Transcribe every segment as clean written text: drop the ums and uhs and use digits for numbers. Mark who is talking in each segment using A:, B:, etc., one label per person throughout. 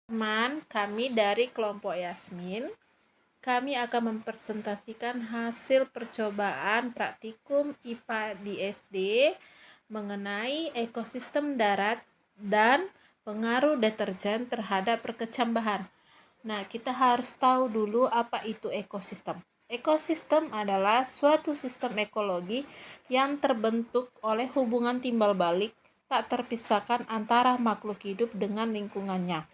A: Teman, kami dari kelompok Yasmin. Kami akan mempresentasikan hasil percobaan praktikum IPA di SD mengenai ekosistem darat dan pengaruh deterjen terhadap perkecambahan. Nah, kita harus tahu dulu apa itu ekosistem. Ekosistem adalah suatu sistem ekologi yang terbentuk oleh hubungan timbal balik tak terpisahkan antara makhluk hidup dengan lingkungannya.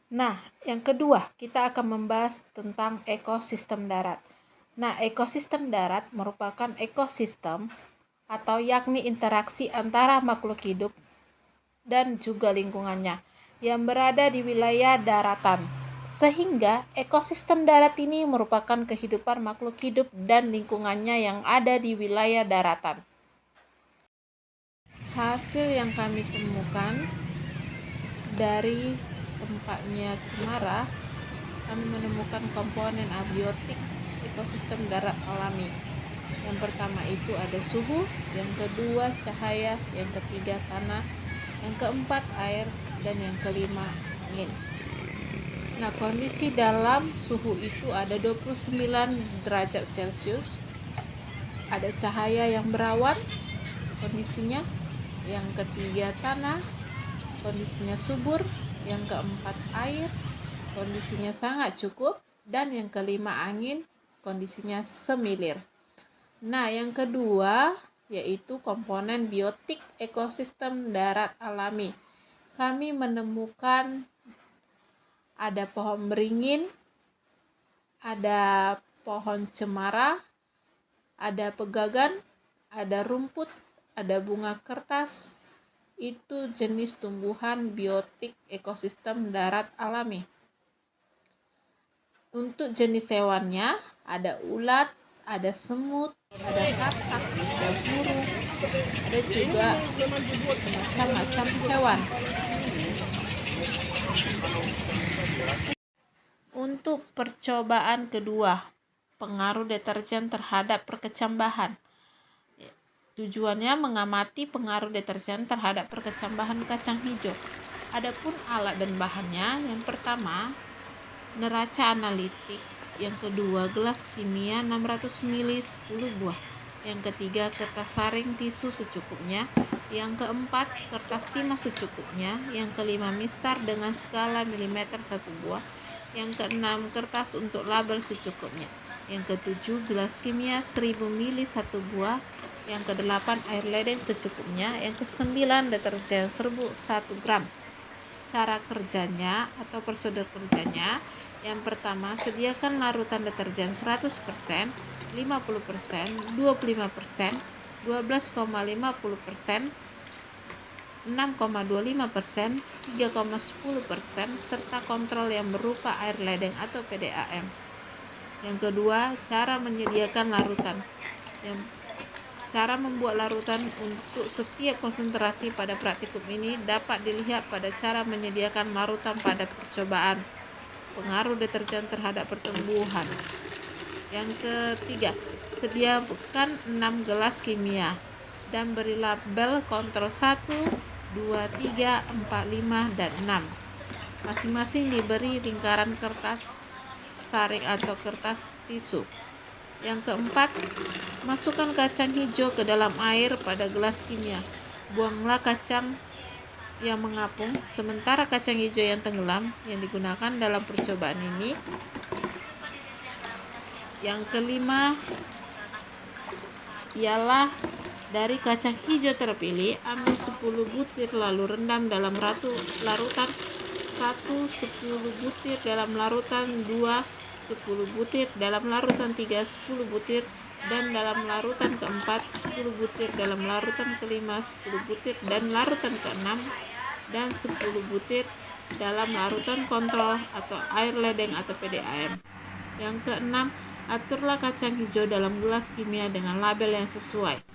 A: Nah, yang kedua, kita akan membahas tentang ekosistem darat. Nah, ekosistem darat merupakan ekosistem atau yakni interaksi antara makhluk hidup dan juga lingkungannya yang berada di wilayah daratan. Sehingga ekosistem darat ini merupakan kehidupan makhluk hidup dan lingkungannya yang ada di wilayah daratan. Hasil yang kami temukan dari tempatnya Cemara, kami menemukan komponen abiotik ekosistem darat alami. Yang pertama itu ada suhu, yang kedua cahaya, yang ketiga tanah, yang keempat air, dan yang kelima angin. Nah, kondisi dalam suhu itu ada 29 derajat Celcius, ada cahaya yang berawan kondisinya, yang ketiga tanah kondisinya subur, yang keempat air kondisinya sangat cukup, dan yang kelima angin kondisinya semilir. Nah, yang kedua yaitu komponen biotik ekosistem darat alami. Kami menemukan ada pohon beringin, ada pohon cemara, ada pegagan, ada rumput, ada bunga kertas. Itu jenis tumbuhan biotik ekosistem darat alami. Untuk jenis hewannya ada ulat, ada semut, ada katak, ada burung, ada juga macam-macam hewan. Untuk percobaan kedua, pengaruh deterjen terhadap perkecambahan. Tujuannya mengamati pengaruh deterjen terhadap perkecambahan kacang hijau. Adapun alat dan bahannya, yang pertama neraca analitik, yang kedua gelas kimia 600 ml 10 buah, yang ketiga kertas saring tisu secukupnya, yang keempat kertas timah secukupnya, yang kelima mistar dengan skala milimeter 1 buah, yang keenam kertas untuk label secukupnya, yang ketujuh gelas kimia 1000 ml 1 buah, yang kedelapan air ledeng secukupnya, yang kesembilan deterjen serbuk 1 gram. Cara kerjanya atau prosedur kerjanya, yang pertama sediakan larutan deterjen 100%, 50%, 25%, 12,50%, 6,25%, 3,10%, serta kontrol yang berupa air ledeng atau PDAM. Yang kedua, cara menyediakan larutan. Cara membuat larutan untuk setiap konsentrasi pada praktikum ini dapat dilihat pada cara menyediakan larutan pada percobaan pengaruh deterjen terhadap pertumbuhan. Yang ketiga, sediakan 6 gelas kimia dan beri label kontrol 1, 2, 3, 4, 5, dan 6. Masing-masing diberi lingkaran kertas saring atau kertas tisu. Yang keempat, masukkan kacang hijau ke dalam air pada gelas kimia. Buanglah kacang yang mengapung, sementara kacang hijau yang tenggelam yang digunakan dalam percobaan ini. Yang kelima ialah dari kacang hijau terpilih, ambil 10 butir lalu rendam dalam larutan 1, 10 butir dalam larutan 2, 10 butir dalam larutan 3, 10 butir, dan dalam larutan keempat 10 butir, dalam larutan kelima 10 butir, dan larutan keenam dan 10 butir dalam larutan kontrol atau air ledeng atau PDAM. Yang keenam, aturlah kacang hijau dalam gelas kimia dengan label yang sesuai.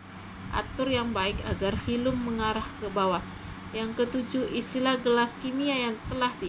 A: Atur yang baik agar hilum mengarah ke bawah. Yang ketujuh, isilah gelas kimia yang telah